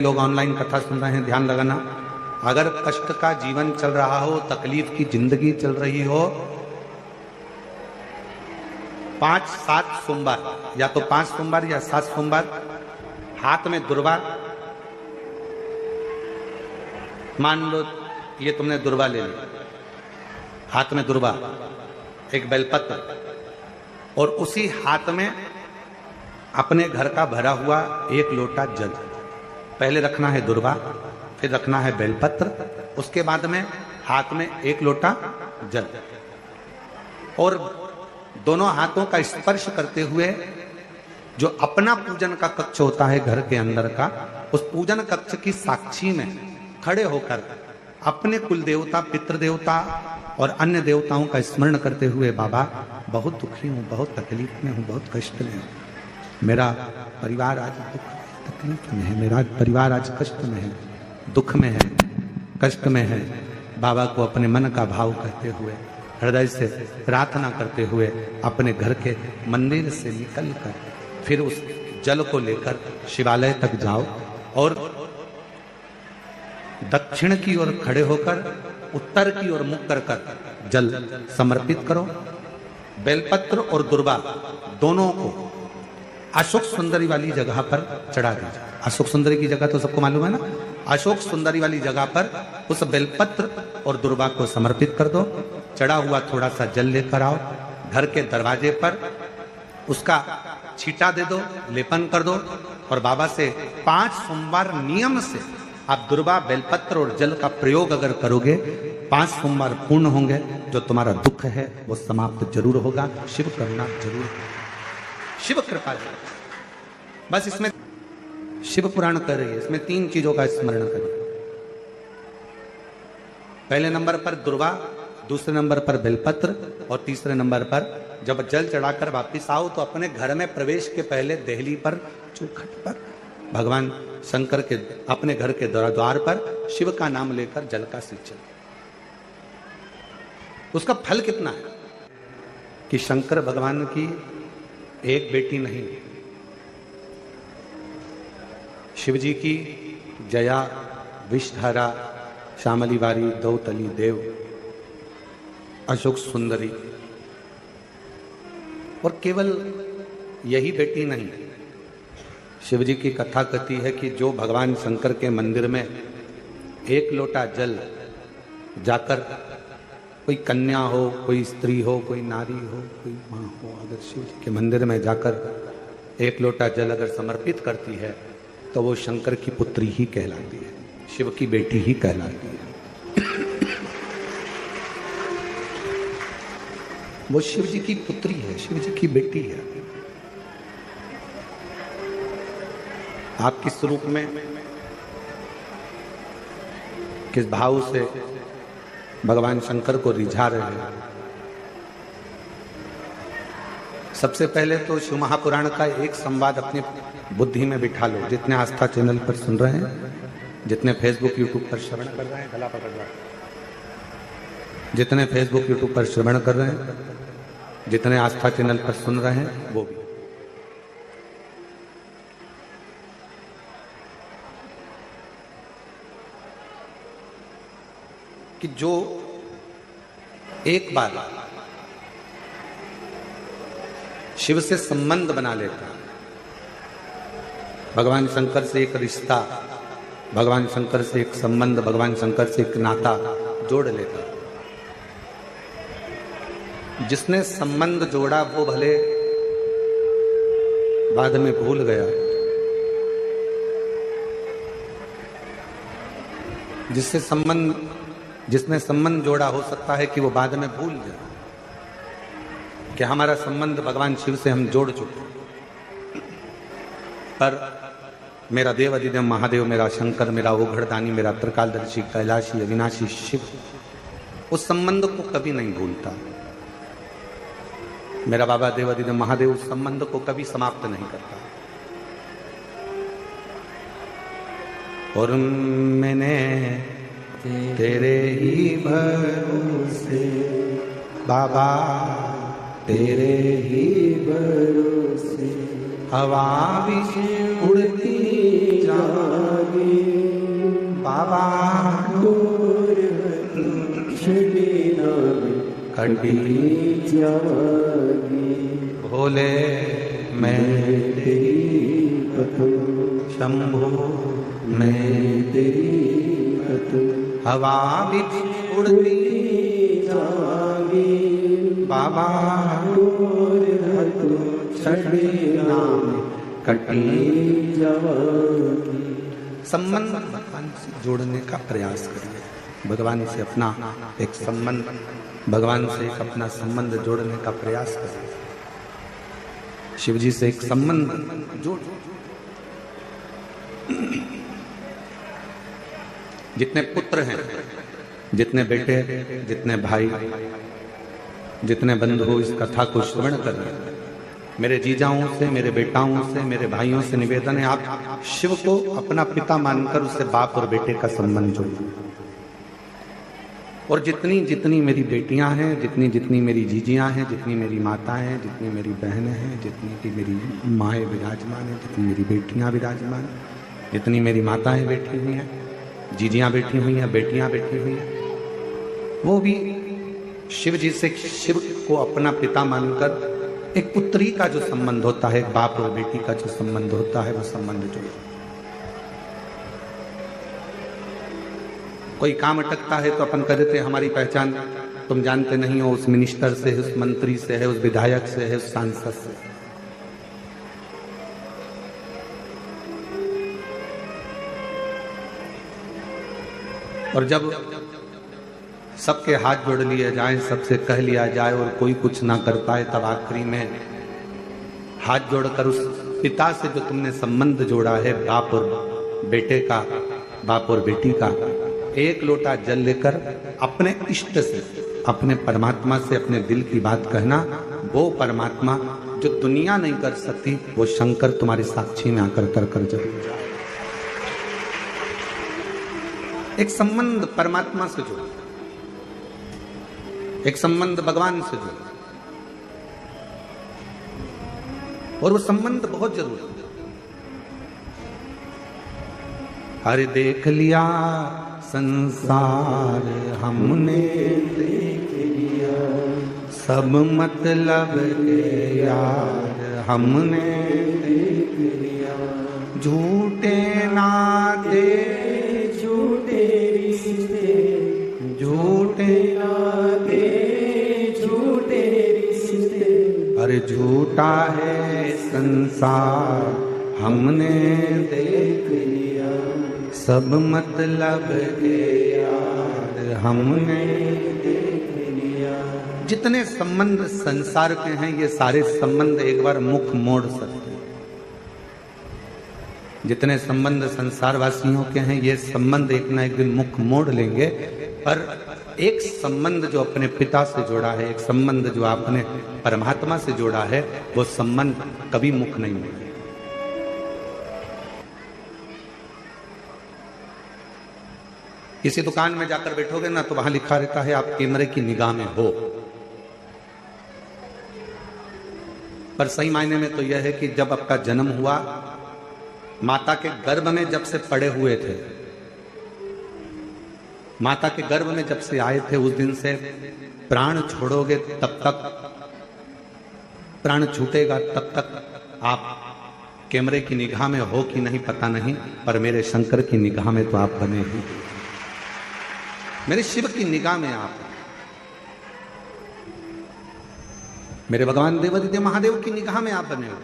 लोग ऑनलाइन कथा सुन रहे हैं, ध्यान लगाना। अगर कष्ट का जीवन चल रहा हो, तकलीफ की जिंदगी चल रही हो, 5-7 सोमवार, या तो 5 सोमवार या 7 सोमवार, हाथ में दुर्वा, मान लो ये तुमने दुर्वा ले ली, हाथ में दुर्वा, एक बेलपत्र, और उसी हाथ में अपने घर का भरा हुआ 1 लोटा जल। पहले रखना है दुर्वा, फिर रखना है बेलपत्र, उसके बाद में हाथ में 1 लोटा जल, और दोनों हाथों का स्पर्श करते हुए जो अपना पूजन का कक्ष होता है घर के अंदर का, उस पूजन कक्ष की साक्षी में खड़े होकर अपने कुल देवता, पितृ देवता और अन्य देवताओं का स्मरण करते हुए, बाबा बहुत दुखी हूँ, बहुत तकलीफ में हूँ, बहुत कष्ट में हूँ, मेरा परिवार आज तकलीफ में है, मेरा परिवार आज कष्ट में है, दुख में है, कष्ट में है। बाबा को अपने मन का भाव कहते हुए, हृदय से प्रार्थना करते हुए अपने घर के मंदिर से निकलकर फिर उस जल को लेकर शिवालय तक जाओ और दक्षिण की ओर खड़े होकर उत्तर की ओर मुख कर जल समर्पित करो। बेलपत्र और दुर्वा दोनों को अशोक सुंदरी वाली जगह पर चढ़ा दीजिए। अशोक सुंदरी की जगह तो सबको मालूम है ना। अशोक सुंदरी वाली जगह पर उस बेलपत्र और दुर्वा को समर्पित कर दो। चढ़ा हुआ थोड़ा सा जल लेकर आओ, घर के दरवाजे पर उसका छींटा दे दो, लेपन कर दो, और बाबा से 5 सोमवार नियम से आप दुर्वा, बेलपत्र और जल का प्रयोग अगर करोगे, 5 सोमवार पूर्ण होंगे, जो तुम्हारा दुख है वो समाप्त जरूर होगा। शिव करुणा जरूर, शिव कृपा जरूर। बस इसमें शिव पुराण कर रही है, इसमें 3 चीजों का स्मरण करिए। पहले नंबर पर दुर्वा, दूसरे नंबर पर बेलपत्र, और तीसरे नंबर पर जब जल चढ़ाकर वापिस आओ तो अपने घर में प्रवेश के पहले देहली पर, चौखट पर भगवान शंकर के अपने घर के द्वार पर शिव का नाम लेकर जल का सिंचन। उसका फल कितना है कि शंकर भगवान की एक बेटी नहीं, शिवजी की जया, विषधारा, श्यामली बारी, दौतली देव, अशोक सुंदरी, और केवल यही बेटी नहीं, शिवजी की कथा कहती है कि जो भगवान शंकर के मंदिर में 1 लोटा जल जाकर, कोई कन्या हो, कोई स्त्री हो, कोई नारी हो, कोई माँ हो, अगर शिवजी के मंदिर में जाकर 1 लोटा जल अगर समर्पित करती है तो वो शंकर की पुत्री ही कहलाती है, शिव की बेटी ही कहलाती है। वो शिव जी की पुत्री है, शिव जी की बेटी है। आप किस रूप में, किस भाव से भगवान शंकर को रिझा रहे हैं। सबसे पहले तो शिव महापुराण का एक संवाद अपनी बुद्धि में बिठा लो। जितने आस्था चैनल पर सुन रहे हैं, जितने फेसबुक यूट्यूब पर श्रवण कर रहे हैं, गला पकड़ रहा है, जितने फेसबुक यूट्यूब पर श्रवण कर रहे हैं, जितने आस्था चैनल पर सुन रहे हैं, वो भी कि जो एक बार शिव से संबंध बना लेता, भगवान शंकर से एक रिश्ता, भगवान शंकर से एक संबंध, भगवान शंकर से एक नाता जोड़ लेता, जिसने संबंध जोड़ा वो भले बाद में भूल गया, जिसने संबंध जोड़ा हो सकता है कि वो बाद में भूल जाए कि हमारा संबंध भगवान शिव से हम जोड़ चुके। पर मेरा देव अधिदेव महादेव, मेरा शंकर, मेरा ओघड़दानी, मेरा त्रिकालदर्शी, कैलाशी, अविनाशी शिव उस संबंध को कभी नहीं भूलता। मेरा बाबा देव अधिदेव महादेव उस संबंध को कभी समाप्त नहीं करता। और मैंने तेरे ही भरोसे बाबा, तेरे ही भरोसे हवा भी उड़ती जागी, कटी जावागी, भोले मैं तेरी कथू, शंभो मैं तेरी कथू, हवा बिच उड़ती जावागी, बाबा छड़ी नाम कटी जावागी। संबंध भगवान से जोड़ने का प्रयास करिए, भगवान से अपना एक संबंध, भगवान से एक अपना संबंध जोड़ने का प्रयास करिए। शिव जी से एक संबंध जोड़, जितने पुत्र हैं, जितने बेटे, जितने भाई, जितने बंधु इस कथा को श्रवण कर रहे हैं, मेरे जीजाओं से, मेरे बेटाओं से, मेरे भाइयों से निवेदन है, आप शिव को अपना पिता मानकर उससे बाप और बेटे का संबंध जोड़िए। और जितनी जितनी मेरी बेटियां हैं, जितनी जितनी मेरी जीजियां हैं, जितनी मेरी माताएं हैं, जितनी मेरी बहनें हैं, जितनी की मेरी माएँ विराजमान हैं, जितनी मेरी बेटियां विराजमान हैं, जितनी मेरी माताएं बैठी हुई हैं, जीजियां बैठी हुई हैं, बेटियां बैठी हुई हैं, वो भी शिव जी से, शिव को अपना पिता मानकर एक पुत्री का जो संबंध होता है, एक बाप और बेटी का जो संबंध होता है, वो संबंध जो कोई काम अटकता है तो अपन कह देते हैं हमारी पहचान तुम जानते नहीं हो, उस मिनिस्टर से है, उस मंत्री से है, उस विधायक से है, उस सांसद से। और जब सबके हाथ जोड़ लिए जाए, सबसे कह लिया जाए और कोई कुछ ना कर पाए, तब आखिरी में हाथ जोड़कर उस पिता से जो तुमने संबंध जोड़ा है, बाप और बेटे का, बाप और बेटी का, एक लोटा जल लेकर अपने इष्ट से, अपने परमात्मा से अपने दिल की बात कहना। वो परमात्मा जो दुनिया नहीं कर सकती, वो शंकर तुम्हारे साक्षी में आकर कर जरूर जाए। एक संबंध परमात्मा से जोड़ो, एक संबंध भगवान से जोड़ो, और वो संबंध बहुत जरूरी है। अरे देख लिया संसार हमने, देख लिया सब मतलब के यार हमने, देख लिया झूठे नाते, झूठे रिश्ते, झूठे नाते, झूठे रिश्ते, अरे झूठा है संसार हमने देख लिया, सब मतलब के यार हमने देख लिया। जितने संबंध संसार के हैं, ये सारे संबंध एक बार मुख मोड़ सकते हैं। जितने संबंध संसार वासियों के हैं, ये संबंध एक ना एक दिन मुख मोड़ लेंगे। पर एक संबंध जो अपने पिता से जोड़ा है, एक संबंध जो आपने परमात्मा से जोड़ा है, वो संबंध कभी मुख नहीं मोड़ेगा। किसी दुकान में जाकर बैठोगे ना, तो वहां लिखा रहता है आप कैमरे की निगाह में हो, पर सही मायने में तो यह है कि जब आपका जन्म हुआ, माता के गर्भ में जब से पड़े हुए थे, माता के गर्भ में जब से आए थे, उस दिन से प्राण छोड़ोगे तब तक, प्राण छूटेगा तब तक आप कैमरे की निगाह में हो कि नहीं पता नहीं, पर मेरे शंकर की निगाह में तो आप बने ही, मेरे शिव की निगाह में आप, मेरे भगवान देवादिदेव महादेव की निगाह में आप बने हो।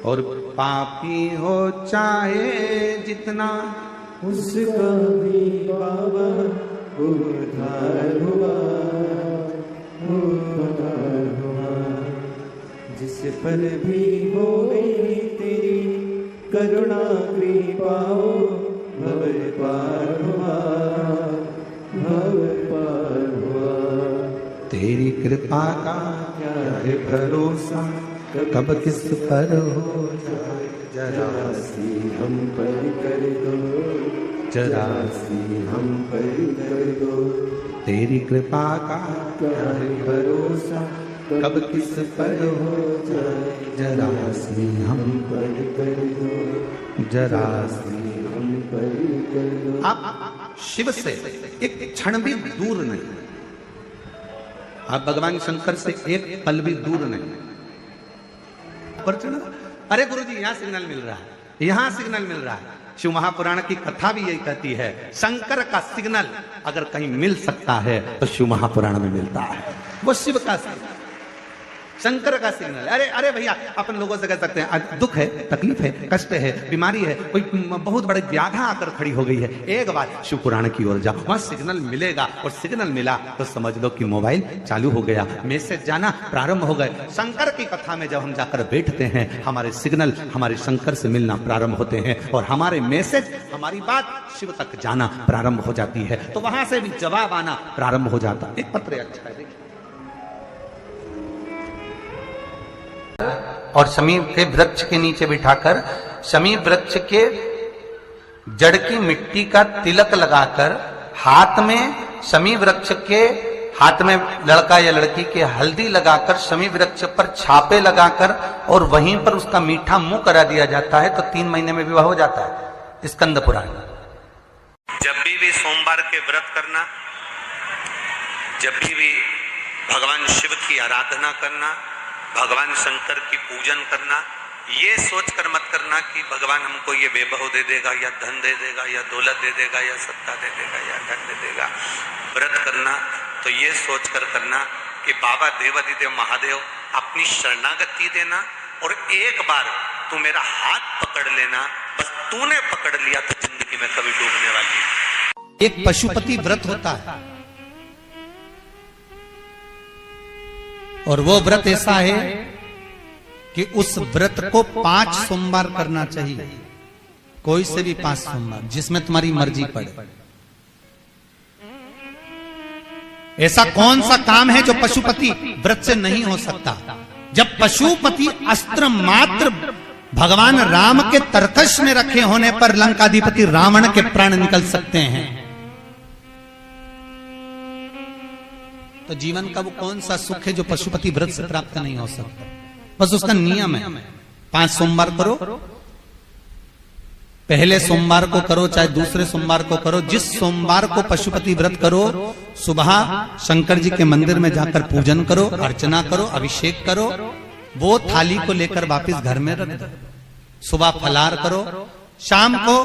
और पापी हो चाहे जितना, उसका भी बाबा उद्धार हुआ, उद्धार हुआ। जिस पर भी हो गई तेरी करुणा कृपा, भव पार हुआ, भव पार हुआ। तेरी कृपा का क्या है भरोसा, कब किस पर हो जाए, जरा सी हम पर कर दो, जरा सी हम पर कर दो। तेरी कृपा का क्या है भरोसा, कब किस पर हो जाए, जरा सी हम पर कर दो, जरा सी हम पर कर दो। आप शिव से एक क्षण भी दूर नहीं, आप भगवान शंकर से एक पल भी दूर नहीं। पर चढ़ा, अरे गुरुजी यहां सिग्नल मिल रहा है, यहां सिग्नल मिल रहा है। शिव महापुराण की कथा भी यही कहती है, शंकर का सिग्नल अगर कहीं मिल सकता है तो शिव महापुराण में मिलता है। वो शिव का सिग्नल, शंकर का सिग्नल। अरे अरे भैया अपन लोगों से कह सकते हैं दुख है, तकलीफ है, कष्ट है, बीमारी है, कोई बहुत बड़ी व्याधा आकर खड़ी हो गई है, एक बार शिव पुराण की ओर जाओ, वहां सिग्नल मिलेगा। और सिग्नल मिला तो समझ लो कि मोबाइल चालू हो गया, मैसेज जाना प्रारंभ हो गए। शंकर की कथा में जब हम जाकर बैठते हैं, हमारे सिग्नल हमारे शंकर से मिलना प्रारंभ होते हैं और हमारे मैसेज, हमारी बात शिव तक जाना प्रारंभ हो जाती है। तो वहां से भी जवाब आना प्रारंभ हो जाता है। एक पत्र अच्छा है, देखिए। और शमी के वृक्ष के नीचे बिठाकर शमी वृक्ष के जड़ की मिट्टी का तिलक लगाकर हाथ में शमी वृक्ष के हाथ में लड़का या लड़की के हल्दी लगाकर शमी वृक्ष पर छापे लगाकर और वहीं पर उसका मीठा मुंह करा दिया जाता है तो 3 महीने में विवाह हो जाता है। स्कंद पुराण। जब भी सोमवार के व्रत करना, जब भी भगवान शिव की आराधना करना, भगवान शंकर की पूजन करना, ये सोचकर मत करना कि भगवान हमको ये बेबहू दे देगा या धन दे देगा या दौलत दे देगा या सत्ता दे देगा या धन दे देगा। व्रत करना तो ये सोचकर करना कि बाबा देवाधिदेव महादेव अपनी शरणागति देना और एक बार तू मेरा हाथ पकड़ लेना, बस तूने पकड़ लिया तो जिंदगी में कभी डूबने वाली। एक पशुपति व्रत होता है और वो व्रत ऐसा है कि उस व्रत को 5 सोमवार करना चाहिए, कोई से भी 5 सोमवार, जिसमें तुम्हारी मर्जी पड़े। ऐसा कौन सा काम है जो पशुपति व्रत से नहीं हो सकता? जब पशुपति अस्त्र मात्र भगवान राम के तरकश में रखे होने पर लंकाधिपति रावण के प्राण निकल सकते हैं, तो जीवन का वो कौन सा सुख है जो पशुपति व्रत से प्राप्त नहीं हो सकता? बस उसका नियम है, 5 सोमवार करो, पहले सोमवार को करो चाहे दूसरे सोमवार को करो। जिस सोमवार को पशुपति व्रत करो, सुबह शंकर जी के मंदिर में जाकर पूजन करो, अर्चना करो, अभिषेक करो, वो थाली को लेकर वापस घर में रख दो। सुबह फलाहार करो, शाम को